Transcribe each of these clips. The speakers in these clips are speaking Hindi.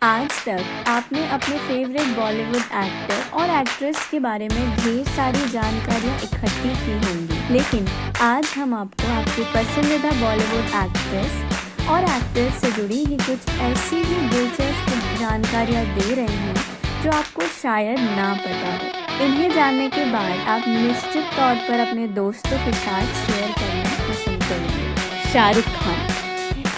आज तक आपने अपने फेवरेट बॉलीवुड एक्टर और एक्ट्रेस के बारे में ढेर सारी जानकारियाँ इकट्ठी की होंगी, लेकिन आज हम आपको आपके पसंदीदा बॉलीवुड एक्ट्रेस और एक्टर से जुड़ी ही कुछ ऐसी ही दिलचस्प जानकारियाँ दे रहे हैं जो आपको शायद ना पता हो। इन्हें जानने के बाद आप निश्चित तौर पर अपने दोस्तों के साथ शेयर करना पसंद करेंगे। शाहरुख खान।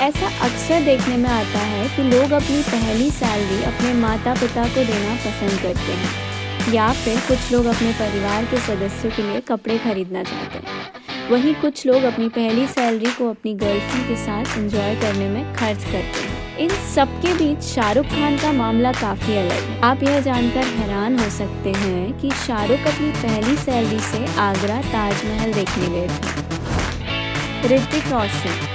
ऐसा अक्सर देखने में आता है कि लोग अपनी पहली सैलरी अपने माता पिता को देना पसंद करते हैं, या फिर कुछ लोग अपने परिवार के सदस्यों के लिए कपड़े खरीदना चाहते हैं। वहीं कुछ लोग अपनी पहली सैलरी को अपनी गर्लफ्रेंड के साथ एंजॉय करने में खर्च करते हैं। इन सबके बीच शाहरुख खान का मामला काफ़ी अलग है। आप यह जानकर हैरान हो सकते हैं कि शाहरुख अपनी पहली सैलरी से आगरा ताजमहल देखने गए थे। ऋतिक रोशन।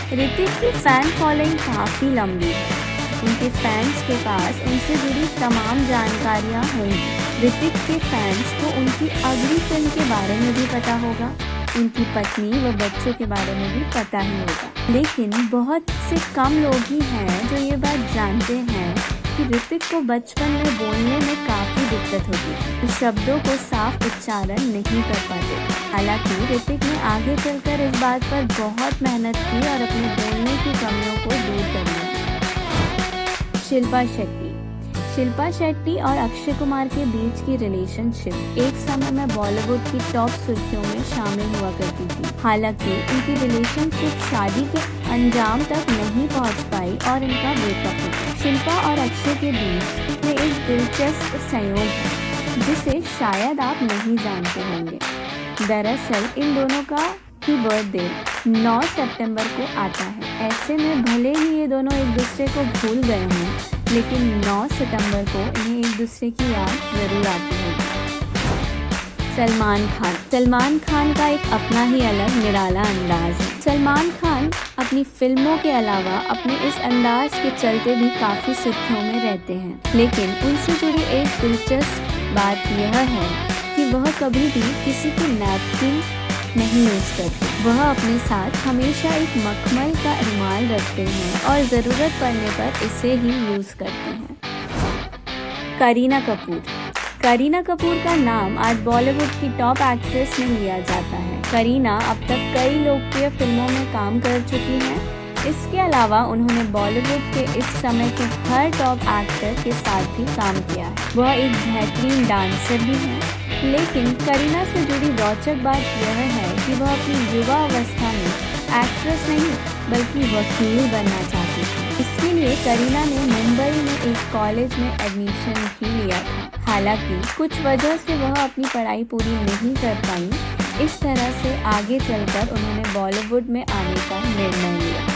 ऋतिक की फ़ैन फॉलोइंग काफ़ी लंबी है। उनके फैंस के पास उनसे जुड़ी तमाम जानकारियाँ होंगी। ऋतिक के फैंस को उनकी अगली फिल्म के बारे में भी पता होगा, उनकी पत्नी व बच्चों के बारे में भी पता ही होगा। लेकिन बहुत से कम लोग ही हैं जो ये बात जानते हैं कि ऋतिक को बचपन में बोलने में काफ़ी दिक्कत होती थी। शब्दों को साफ उच्चारण नहीं कर पाते थे। हालांकि ऋतिक ने आगे चलकर इस बात पर बहुत मेहनत की और अपने बोलने की कमियों को दूर कर लिया। शिल्पा शेट्टी। शिल्पा शेट्टी और अक्षय कुमार के बीच की रिलेशनशिप एक समय में बॉलीवुड की टॉप सुर्खियों में शामिल हुआ करती थी। हालांकि उनकी रिलेशनशिप शादी के अंजाम तक नहीं पहुंच पाई और इनका ब्रेकअप हो गया। शिल्पा और अक्षय के बीच में एक दिलचस्प संयोग है जिसे शायद आप नहीं जानते होंगे। दरअसल इन दोनों का ही बर्थडे 9 सितंबर को आता है। ऐसे में भले ही ये दोनों एक दूसरे को भूल गए हों, लेकिन 9 सितंबर को इन्हें एक दूसरे की याद जरूर आती होगी। सलमान खान। सलमान खान का एक अपना ही अलग निराला अंदाज है। सलमान खान अपनी फिल्मों के अलावा अपने इस अंदाज के चलते भी काफ़ी सुर्खियों में रहते हैं, लेकिन उनसे जुड़ी एक दिलचस्प बात यह है कि वह कभी भी किसी की नैपकिन नहीं यूज़ करते। वह अपने साथ हमेशा एक मखमल का रुमाल रखते हैं और ज़रूरत पड़ने पर इसे ही यूज़ करते हैं। करीना कपूर। करीना कपूर का नाम आज बॉलीवुड की टॉप एक्ट्रेस में लिया जाता है। करीना अब तक कई लोकप्रिय फिल्मों में काम कर चुकी हैं। इसके अलावा उन्होंने बॉलीवुड के इस समय के हर टॉप एक्टर के साथ भी काम किया है। वह एक बेहतरीन डांसर भी हैं। लेकिन करीना से जुड़ी रोचक बात यह है कि वह अपनी युवा अवस्था में एक्ट्रेस नहीं बल्कि वकील बनना चाहती थी। इसके लिए करीना ने मुंबई में एक कॉलेज में एडमिशन भी लिया था। हालांकि कुछ वजह से वह अपनी पढ़ाई पूरी नहीं कर पाई। इस तरह से आगे चलकर उन्होंने बॉलीवुड में आने का निर्णय लिया।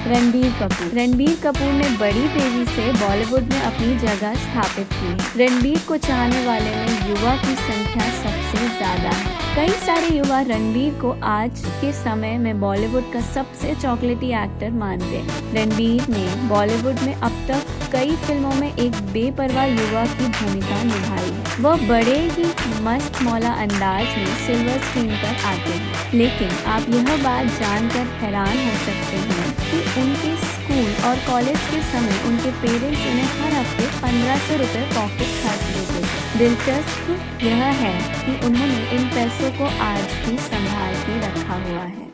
रणबीर कपूर। रणबीर कपूर ने बड़ी तेजी से बॉलीवुड में अपनी जगह स्थापित की है। रणबीर को चाहने वाले में युवा की संख्या सबसे ज्यादा है। कई सारे युवा रणबीर को आज के समय में बॉलीवुड का सबसे चॉकलेटी एक्टर मानते हैं। रणबीर ने बॉलीवुड में अब तक कई फिल्मों में एक बेपरवाह युवा की भूमिका निभाई है। वह बड़े ही मस्त मौला अंदाज में सिल्वर स्क्रीन पर आते हैं। लेकिन आप यह बात जानकर हैरान हो सकते हैं कि उनके स्कूल और कॉलेज के समय उनके पेरेंट्स उन्हें हर हफ्ते 1500 रुपये पॉकेट खर्च देते थे। दिलचस्प यह है कि उन्होंने इन पैसों को आज भी संभाल के रखा हुआ है।